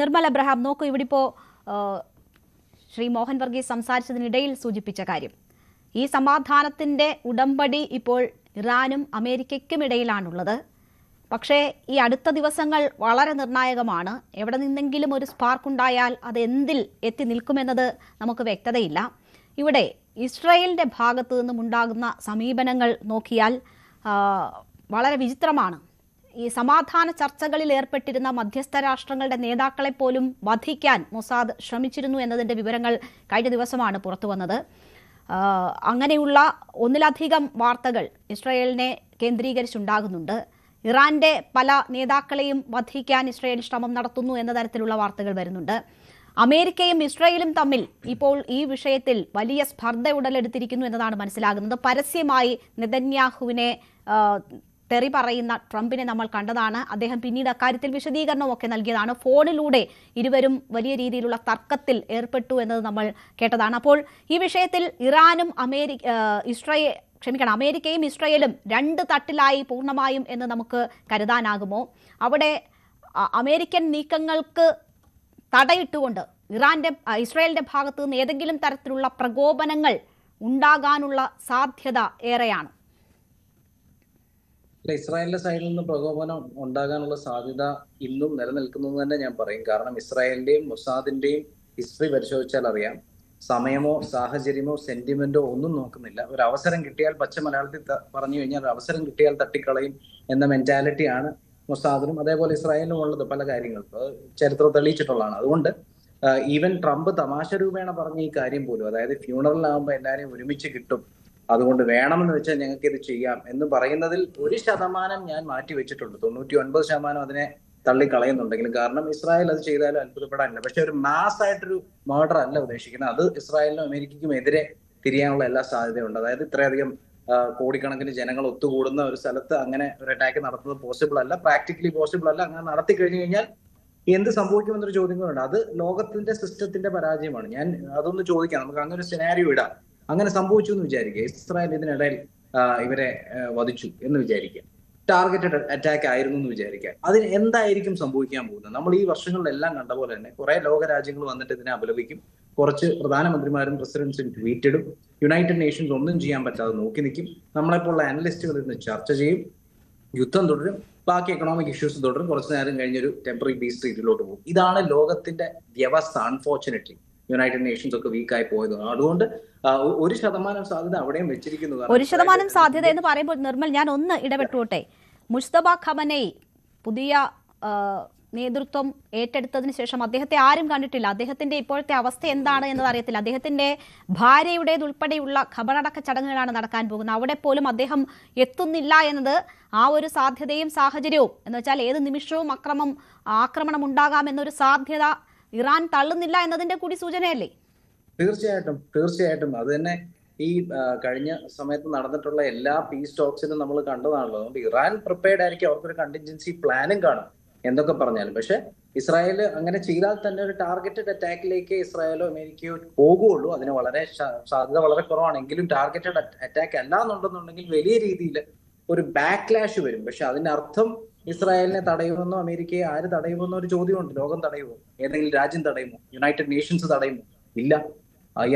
Nirmal Abraham, നോക്കൂ, ഇവിടെ ഇപ്പോൾ ശ്രീ മോഹൻ വർഗീസ് സംസാരിച്ചതിനിടയിൽ സൂചിപ്പിച്ച കാര്യം, ഈ സമാധാനത്തിൻ്റെ ഉടമ്പടി ഇപ്പോൾ ഇറാനും അമേരിക്കയ്ക്കും ഇടയിലാണുള്ളത്. പക്ഷേ ഈ അടുത്ത ദിവസങ്ങൾ വളരെ നിർണായകമാണ്. എവിടെ നിന്നെങ്കിലും ഒരു സ്പാർക്ക് ഉണ്ടായാൽ അത് എന്തിൽ എത്തി നിൽക്കുമെന്നത് നമുക്ക് വ്യക്തതയില്ല. ഇവിടെ ഇസ്രായേലിൻ്റെ ഭാഗത്തു നിന്നും ഉണ്ടാകുന്ന സമീപനങ്ങൾ നോക്കിയാൽ വളരെ വിചിത്രമാണ്. ഈ സമാധാന ചർച്ചകളിൽ ഏർപ്പെട്ടിരുന്ന മധ്യസ്ഥ രാഷ്ട്രങ്ങളുടെ നേതാക്കളെ പോലും വധിക്കാൻ മൊസാദ് ശ്രമിച്ചിരുന്നു എന്നതിൻ്റെ വിവരങ്ങൾ കഴിഞ്ഞ ദിവസമാണ് പുറത്തു വന്നത്. അങ്ങനെയുള്ള ഒന്നിലധികം വാർത്തകൾ ഇസ്രായേലിനെ കേന്ദ്രീകരിച്ചുണ്ടാകുന്നുണ്ട്. ഇറാന്റെ പല നേതാക്കളെയും വധിക്കാൻ ഇസ്രായേൽ ശ്രമം നടത്തുന്നു എന്ന തരത്തിലുള്ള വാർത്തകൾ വരുന്നുണ്ട്. അമേരിക്കയും ഇസ്രായേലും തമ്മിൽ ഇപ്പോൾ ഈ വിഷയത്തിൽ വലിയ സ്പർദ്ധ ഉടലെടുത്തിരിക്കുന്നു എന്നതാണ് മനസ്സിലാകുന്നത്. പരസ്യമായി നെതന്യാഹുവിനെ തെറി പറയുന്ന ട്രംപിനെ നമ്മൾ കണ്ടതാണ്. അദ്ദേഹം പിന്നീട് അക്കാര്യത്തിൽ വിശദീകരണമൊക്കെ നൽകിയതാണ്. ഫോണിലൂടെ ഇരുവരും വലിയ രീതിയിലുള്ള തർക്കത്തിൽ ഏർപ്പെട്ടു എന്നത് നമ്മൾ കേട്ടതാണ്. അപ്പോൾ ഈ വിഷയത്തിൽ ഇറാനും അമേരിക്കയും ഇസ്രായേലും രണ്ട് തട്ടിലായി പൂർണ്ണമായും എന്ന് നമുക്ക് കരുതാനാകുമോ? അവിടെ അമേരിക്കൻ നീക്കങ്ങൾക്ക് തടയിട്ടുകൊണ്ട് ഇസ്രായേലിന്റെ ഭാഗത്തു നിന്ന് ഏതെങ്കിലും തരത്തിലുള്ള പ്രകോപനങ്ങൾ ഉണ്ടാകാനുള്ള സാധ്യത ഏറെയാണ്. ഇസ്രായേലിന്റെ സൈഡിൽ നിന്ന് പ്രകോപനം ഉണ്ടാകാനുള്ള സാധ്യത ഇന്നും നിലനിൽക്കുന്നു തന്നെ ഞാൻ പറയും. കാരണം ഇസ്രായേലിന്റെയും മൊസാദിന്റെയും ഹിസ്റ്ററി പരിശോധിച്ചാൽ അറിയാം, സമയമോ സാഹചര്യമോ സെന്റിമെന്റോ ഒന്നും നോക്കുന്നില്ല. ഒരു അവസരം കിട്ടിയാൽ, പച്ച മലയാളത്തിൽ പറഞ്ഞു കഴിഞ്ഞാൽ, ഒരു അവസരം കിട്ടിയാൽ തട്ടിക്കളയും എന്ന മെന്റാലിറ്റിയാണ് മൊസാദിനും അതേപോലെ ഇസ്രായേലിനും ഉള്ളത്. പല കാര്യങ്ങളും ചരിത്രം തെളിയിച്ചിട്ടുള്ളതാണ്. അതുകൊണ്ട് ഈവൻ ട്രംപ് തമാശ രൂപേണ പറഞ്ഞ ഈ കാര്യം പോലും, അതായത് ഫ്യൂണറലാകുമ്പോൾ എല്ലാവരെയും ഒരുമിച്ച് കിട്ടും, അതുകൊണ്ട് വേണമെന്ന് വെച്ചാൽ ഞങ്ങൾക്ക് ഇത് ചെയ്യാം എന്ന് പറയുന്നതിൽ 1% ഞാൻ മാറ്റി വെച്ചിട്ടുണ്ട്. 99% അതിനെ തള്ളിക്കളയുന്നുണ്ടെങ്കിലും. കാരണം ഇസ്രായേൽ അത് ചെയ്താലും അത്ഭുതപ്പെടാനില്ല. പക്ഷെ ഒരു മാസ് ആയിട്ടൊരു മർഡർ അല്ല ഉദ്ദേശിക്കുന്നത്. അത് ഇസ്രായേലിനും അമേരിക്കയ്ക്കും എതിരെ തിരിയാനുള്ള എല്ലാ സാധ്യതയുണ്ട്. അതായത് ഇത്രയധികം കോടിക്കണക്കിന് ജനങ്ങൾ ഒത്തുകൂടുന്ന ഒരു സ്ഥലത്ത് അങ്ങനെ ഒരു അറ്റാക്ക് നടത്തുന്നത് പോസിബിൾ അല്ല, പ്രാക്ടിക്കലി പോസിബിൾ അല്ല. അങ്ങനെ നടത്തി കഴിഞ്ഞു കഴിഞ്ഞാൽ എന്ത് സംഭവിക്കുമെന്നൊരു ചോദ്യങ്ങളുണ്ട്. അത് ലോകത്തിന്റെ സിസ്റ്റത്തിന്റെ പരാജയമാണ്. ഞാൻ അതൊന്ന് ചോദിക്കാം, നമുക്ക് അങ്ങനെ ഒരു സിനാരിയോ ഇടാം. അങ്ങനെ സംഭവിച്ചു എന്ന് വിചാരിക്കുക, ഇസ്രായേൽ ഇതിനിടയിൽ ഇവരെ വധിച്ചു എന്ന് വിചാരിക്കുക, ടാർഗറ്റഡ് അറ്റാക്ക് ആയിരുന്നു എന്ന് വിചാരിക്കുക. അതിന് എന്തായിരിക്കും സംഭവിക്കാൻ പോകുന്നത്? നമ്മൾ ഈ വർഷങ്ങളിലെല്ലാം കണ്ട പോലെ തന്നെ കുറെ ലോകരാജ്യങ്ങൾ വന്നിട്ട് ഇതിനെ അപലപിക്കും. കുറച്ച് പ്രധാനമന്ത്രിമാരും പ്രസിഡന്റ്സും ട്വീറ്റ് ഇടും. യുണൈറ്റഡ് നേഷൻസ് ഒന്നും ചെയ്യാൻ പറ്റാതെ നോക്കി നിൽക്കും. നമ്മളെപ്പോലുള്ള അനലിസ്റ്റുകൾ ഇരുന്ന് ചർച്ച ചെയ്യും. യുദ്ധം തുടരും, ബാക്കി എക്കണോമിക് ഇഷ്യൂസ് തുടരും. കുറച്ചു നേരം കഴിഞ്ഞൊരു ടെമ്പററി പീസ് ട്രീറ്റിലോട്ട് പോകും. ഇതാണ് ലോകത്തിന്റെ വ്യവസ്ഥ. അൺഫോർച്ചുനേറ്റ്ലി യുണൈറ്റഡ് നേഷൻസ് ഒക്കെ വീക്കായി പോയത്. അതുകൊണ്ട് 1% സാധ്യത അവിടെയും വെച്ചിരിക്കുന്നു. 1% സാധ്യത എന്ന് പറയുമ്പോൾ നിർമ്മൽ, ഞാൻ ഒന്ന് ഇടപെട്ടോട്ടെ. മുസ്തഫ ഖമനൈ പുതിയ നേതൃത്വം ഏറ്റെടുത്തതിന് ശേഷം അദ്ദേഹത്തെ ആരും കണ്ടിട്ടില്ല. അദ്ദേഹത്തിന്റെ ഇപ്പോഴത്തെ അവസ്ഥ എന്താണ് എന്നത് അറിയത്തില്ല. അദ്ദേഹത്തിന്റെ ഭാര്യയുടേതുൾപ്പെടെയുള്ള ഖബറടക്ക ചടങ്ങുകളാണ് നടക്കാൻ പോകുന്നത്. അവിടെ പോലും അദ്ദേഹം എത്തുന്നില്ല എന്നത് ആ ഒരു സാധ്യതയും സാഹചര്യവും, എന്ന് വെച്ചാൽ ഏത് നിമിഷവും ആക്രമണം ഉണ്ടാകാമെന്നൊരു സാധ്യത ഇറാൻ തള്ളുന്നില്ല എന്നതിന്റെ കൂടി സൂചനയല്ലേ? തീർച്ചയായിട്ടും അത് തന്നെ ഈ കഴിഞ്ഞ സമയത്ത് നടന്നിട്ടുള്ള എല്ലാ പീസ് ടോക്സിനും നമ്മൾ കണ്ടതാണല്ലോ. അതുകൊണ്ട് ഇറാൻ പ്രിപ്പയർഡ് ആയിരിക്കും, അവർക്കൊരു കണ്ടിൻജൻസി പ്ലാനും കാണും എന്തൊക്കെ പറഞ്ഞാലും. പക്ഷെ ഇസ്രായേൽ അങ്ങനെ ചെയ്താൽ തന്നെ ഒരു ടാർഗറ്റഡ് അറ്റാക്കിലേക്ക് ഇസ്രായേലോ അമേരിക്കയോ പോകുള്ളൂ. അതിന് സാധ്യത വളരെ കുറവാണെങ്കിലും ടാർഗറ്റഡ് അറ്റാക്ക് അല്ല എന്നുണ്ടെന്നുണ്ടെങ്കിൽ വലിയ രീതിയിൽ ഒരു ബാക്ക്ലാഷ് വരും. പക്ഷെ അതിന്റെ അർത്ഥം ഇസ്രായേലിനെ തടയുമെന്നോ അമേരിക്കയെ ആര് തടയുമെന്നോ ഒരു ചോദ്യമുണ്ട്. ലോകം തടയുമോ? ഏതെങ്കിലും രാജ്യം തടയുമോ? United Nations തടയുമോ? ഇല്ല. ഈ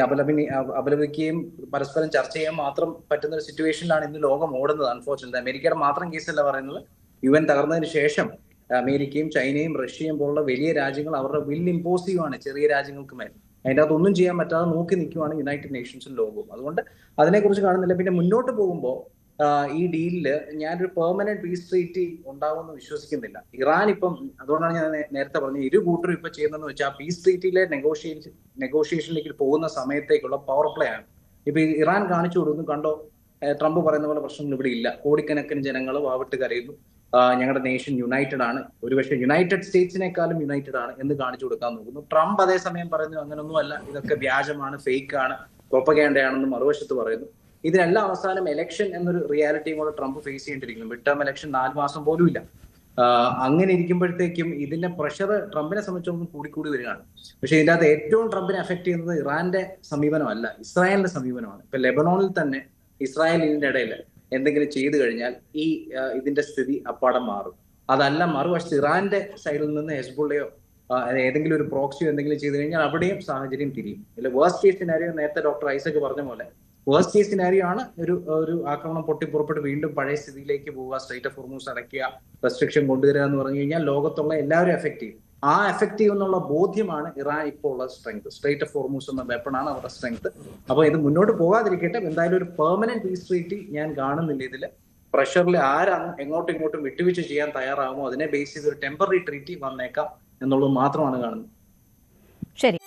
അപലപിക്കുകയും പരസ്പരം ചർച്ച ചെയ്യാൻ മാത്രം പറ്റുന്ന ഒരു സിറ്റുവേഷനിലാണ് ഇന്ന് ലോകം ഓടുന്നത്. അൺഫോർച്ചുനേറ്റ്ലി അമേരിക്കയുടെ മാത്രം കേസല്ല പറയുന്നത്. UN തകർന്നതിന് ശേഷം അമേരിക്കയും ചൈനയും റഷ്യയും പോലുള്ള വലിയ രാജ്യങ്ങൾ അവരുടെ വിൽ ഇമ്പോസീവ് ആണ് ചെറിയ രാജ്യങ്ങൾക്ക് മേൽ. അതിൻ്റെ അകത്തൊന്നും ചെയ്യാൻ പറ്റാതെ നോക്കി നിൽക്കുവാണ് യുണൈറ്റഡ് നേഷൻസും ലോകവും. അതുകൊണ്ട് അതിനെക്കുറിച്ച് കാണുന്നില്ല. പിന്നെ മുന്നോട്ട് പോകുമ്പോൾ ഈ ഡീലില് ഞാനൊരു പെർമനന്റ് പീസ് ട്രീറ്റി ഉണ്ടാവുമെന്ന് വിശ്വസിക്കുന്നില്ല. ഇറാൻ ഇപ്പം, അതുകൊണ്ടാണ് ഞാൻ നേരത്തെ പറഞ്ഞത്, ഇരു കൂട്ടരും ഇപ്പൊ ചെയ്യുന്നതെന്ന് വെച്ചാൽ പീസ് ട്രീറ്റിയിലെ നെഗോഷിയേഷനിലേക്ക് പോകുന്ന സമയത്തേക്കുള്ള പവർ പ്ലേ ആണ്. ഇപ്പൊ ഇറാൻ കാണിച്ചു കൊടുക്കുന്നു, കണ്ടോ ട്രംപ് പറയുന്ന പോലെ പ്രശ്നങ്ങൾ ഇവിടെ ഇല്ല, കോടിക്കണക്കിന് ജനങ്ങൾ വാവിട്ട് കരയുന്നു, ഞങ്ങളുടെ നേഷൻ യുണൈറ്റഡ് ആണ്, ഒരുപക്ഷെ യുണൈറ്റഡ് സ്റ്റേറ്റ്സിനേക്കാളും യുണൈറ്റഡ് ആണ് എന്ന് കാണിച്ചു കൊടുക്കാൻ നോക്കുന്നു. ട്രംപ് അതേസമയം പറയുന്നു അങ്ങനൊന്നും അല്ല, ഇതൊക്കെ വ്യാജമാണ്, ഫേക്ക് ആണ്, പ്രൊപ്പഗാൻഡയാണെന്ന് മറുവശത്ത് പറയുന്നു. ഇതിനെല്ലാം അവസാനം എലക്ഷൻ എന്നൊരു റിയാലിറ്റിയും കൂടെ ട്രംപ് ഫേസ് ചെയ്യേണ്ടിയിരിക്കുന്നു. മിഡ് ടേം ഇലക്ഷൻ 4 മാസം പോലും ഇല്ല. അങ്ങനെ ഇരിക്കുമ്പോഴത്തേക്കും ഇതിന്റെ പ്രഷർ ട്രംപിനെ സംബന്ധിച്ചൊന്നും കൂടിക്കൂടി വരികയാണ്. പക്ഷെ ഇതിന്റെ അകത്ത് ഏറ്റവും ട്രംപിനെ അഫക്ട് ചെയ്യുന്നത് ഇറാന്റെ സമീപനമല്ല, ഇസ്രായേലിന്റെ സമീപനമാണ്. ഇപ്പൊ ലെബനോണിൽ തന്നെ ഇസ്രായേൽ ഇതിന്റെ ഇടയിൽ എന്തെങ്കിലും ചെയ്തു കഴിഞ്ഞാൽ ഇതിന്റെ സ്ഥിതി അപ്പാടം മാറും. അതല്ല മറുവശത്ത് ഇറാന്റെ സൈഡിൽ നിന്ന് ഹെസ്ബുള്ളയോ ഏതെങ്കിലും ഒരു പ്രോക്സിയോ എന്തെങ്കിലും ചെയ്തു കഴിഞ്ഞാൽ അവിടെയും സാഹചര്യം തിരിയും. ഇതിൽ വേഴ്സ്റ്റ് കേസ് സിനാരിയോ നേരത്തെ ഡോക്ടർ ഐസക് പറഞ്ഞ പോലെ വേഴ്സ്റ്റ് കേസ് സിനാരിയോ ആണ് ഒരു ആക്രമണം പൊട്ടിപ്പുറപ്പെട്ട് വീണ്ടും പഴയ സ്ഥിതിയിലേക്ക് പോവുക, സ്ട്രൈറ്റ് ഓഫ് ഹോർമൂസ് അടയ്ക്കുക, റെസ്ട്രിക്ഷൻ കൊണ്ടുവരിക എന്ന് പറഞ്ഞു കഴിഞ്ഞാൽ ലോകത്തുള്ള എല്ലാവരും എഫക്ട് ചെയ്യും. ആ എഫക്ട് ചെയ്യുന്നുള്ള ബോധ്യമാണ് ഇറാൻ ഇപ്പോൾ ഉള്ള സ്ട്രെങ്ത്. സ്ട്രൈറ്റ് ഓഫ് ഹോർമൂസ് എന്ന വെപ്പണാണ് അവരുടെ സ്ട്രെങ്ത്. അപ്പോൾ ഇത് മുന്നോട്ട് പോകാതിരിക്കട്ടെ. എന്തായാലും ഒരു പെർമനന്റ് പീസ് ട്രീറ്റി ഞാൻ കാണുന്നില്ല. ഇതിൽ പ്രഷറിൽ ആരാണ് എങ്ങോട്ടും ഇങ്ങോട്ടും വിട്ടുവീഴ്ച ചെയ്യാൻ തയ്യാറാകുമോ അതിനെ ബേസ് ചെയ്ത് ഒരു ടെമ്പററി ട്രീറ്റി വന്നേക്കാം എന്നുള്ളത് മാത്രമാണ് കാണുന്നത്. ശരി.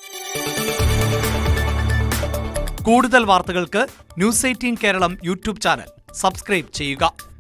കൂടുതൽ വാർത്തകൾക്ക് news 18 Keralam YouTube channel subscribe ചെയ്യുക.